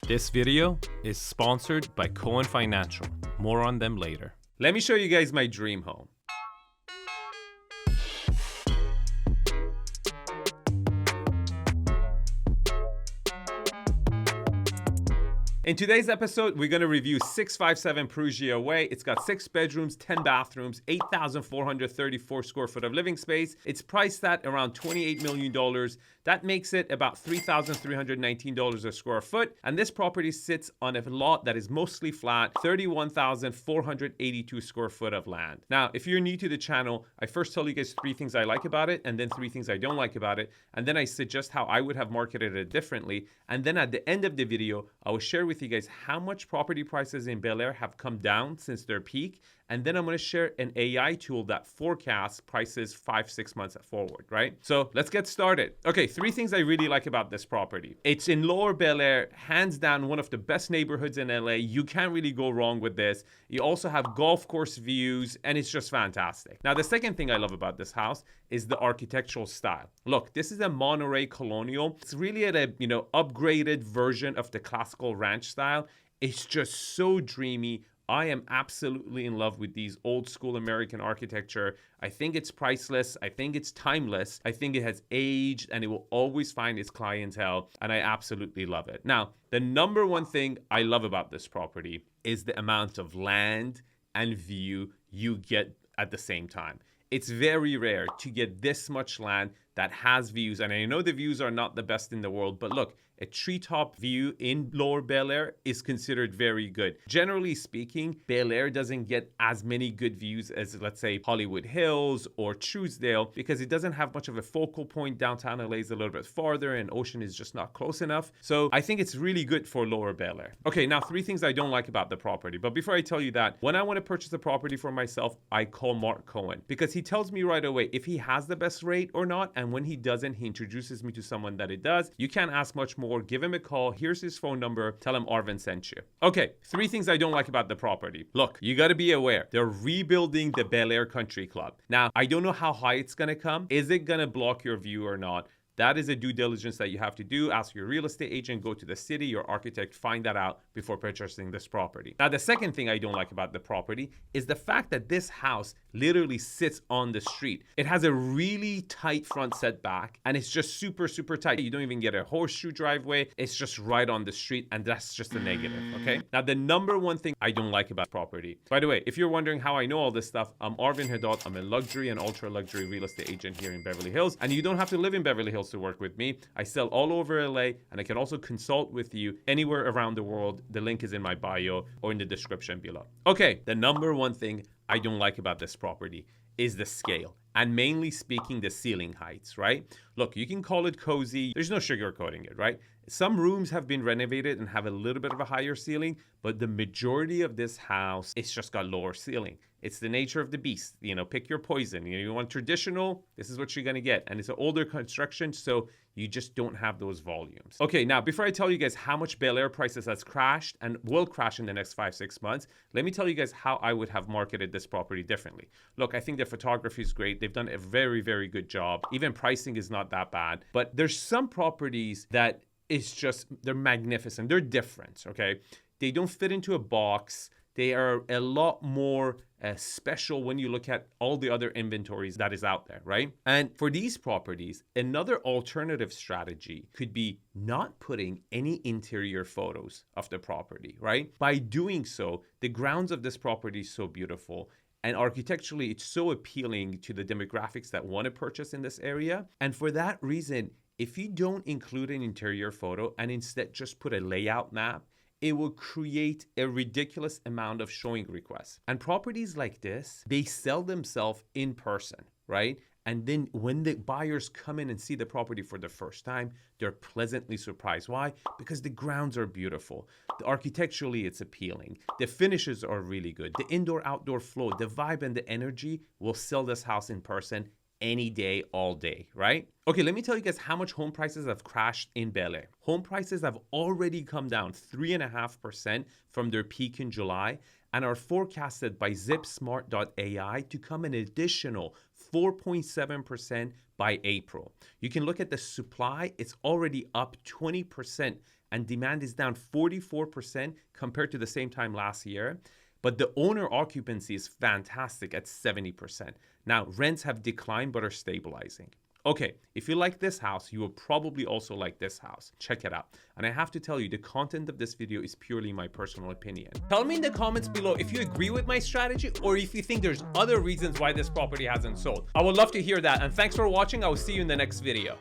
This video is sponsored by Cohen Financial. More on them later. Let me show you guys my dream home. In today's episode, we're going to review 657 Perugia Way. It's got 6 bedrooms, 10 bathrooms, 8,434 square foot of living space. It's priced at around $28 million. That makes it about $3,319 a square foot. And this property sits on a lot that is mostly flat, 31,482 square foot of land. Now, if you're new to the channel, I first tell you guys 3 things I like about it, and then 3 things I don't like about it. And then I suggest how I would have marketed it differently. And then at the end of the video, I will share with you guys how much property prices in Bel Air have come down since their peak. And then I'm going to share an AI tool that forecasts prices 5-6 months forward, right? So let's get started. Okay, 3 things I really like about this property. It's in Lower Bel Air, hands down one of the best neighborhoods in LA. You can't really go wrong with this. You also have golf course views, and it's just fantastic. Now, the second thing I love about this house is the architectural style. Look, this is a Monterey colonial. It's really at a, upgraded version of the classical ranch style. It's just so dreamy. I am absolutely in love with these old school American architecture. I think it's priceless. I think it's timeless. I think it has aged and it will always find its clientele. And I absolutely love it. Now, the number one thing I love about this property is the amount of land and view you get at the same time. It's very rare to get this much land that has views. And I know the views are not the best in the world, but look, a treetop view in Lower Bel Air is considered very good. Generally speaking, Bel Air doesn't get as many good views as, let's say, Hollywood Hills or Truesdale, because it doesn't have much of a focal point. Downtown LA is a little bit farther and Ocean is just not close enough. So I think it's really good for Lower Bel Air. Okay, now 3 things I don't like about the property. But before I tell you that, when I want to purchase a property for myself, I call Mark Cohen, because he tells me right away if he has the best rate or not. And when he doesn't, he introduces me to someone that it does. You can't ask much more. Give him a call. Here's his phone number. Tell him Arvin sent you. Okay, 3 things I don't like about the property. Look, you got to be aware. They're rebuilding the Bel Air Country Club. Now, I don't know how high it's going to come. Is it going to block your view or not? That is a due diligence that you have to do. Ask your real estate agent, go to the city, your architect, find that out before purchasing this property. Now, the second thing I don't like about the property is the fact that this house literally sits on the street. It has a really tight front setback, and it's just super, super tight. You don't even get a horseshoe driveway. It's just right on the street, and that's just a negative, okay? Now, the number one thing I don't like about property. By the way, if you're wondering how I know all this stuff, I'm Arvin Ħedod. I'm a luxury and ultra luxury real estate agent here in Beverly Hills, and you don't have to live in Beverly Hills to work with me. I sell all over LA, and I can also consult with you anywhere around the world. The link is in my bio or in the description below. Okay, the number one thing I don't like about this property is the scale, and mainly speaking, the ceiling heights, right? Look, you can call it cozy. There's no sugarcoating it, right? Some rooms have been renovated and have a little bit of a higher ceiling, but the majority of this house, it's just got lower ceiling. It's the nature of the beast. Pick your poison. You want traditional, this is what you're going to get. And it's an older construction, so you just don't have those volumes. Okay, now, before I tell you guys how much Bel Air prices has crashed and will crash in the next 5-6 months, let me tell you guys how I would have marketed this property differently. Look, I think the photography is great. They've done a very, very good job. Even pricing is not that bad. But there's some properties that it's just, they're magnificent. They're different, okay? They don't fit into a box. They are a lot more special when you look at all the other inventories that is out there, right? And for these properties, another alternative strategy could be not putting any interior photos of the property, right? By doing so, the grounds of this property is so beautiful. And architecturally, it's so appealing to the demographics that want to purchase in this area. And for that reason, if you don't include an interior photo and instead just put a layout map, it will create a ridiculous amount of showing requests. And properties like this, they sell themselves in person, right? And then when the buyers come in and see the property for the first time, they're pleasantly surprised. Why? Because the grounds are beautiful. Architecturally, it's appealing. The finishes are really good. The indoor-outdoor flow, the vibe and the energy will sell this house in person any day, all day, right? Okay, let me tell you guys how much home prices have crashed in Bel Air. Home prices have already come down 3.5% from their peak in July and are forecasted by zipsmart.ai to come an additional 4.7% by April. You can look at the supply. It's already up 20% and demand is down 44% compared to the same time last year. But the owner occupancy is fantastic at 70%. Now, rents have declined but are stabilizing. Okay, if you like this house, you will probably also like this house. Check it out. And I have to tell you, the content of this video is purely my personal opinion. Tell me in the comments below if you agree with my strategy or if you think there's other reasons why this property hasn't sold. I would love to hear that. And thanks for watching. I will see you in the next video.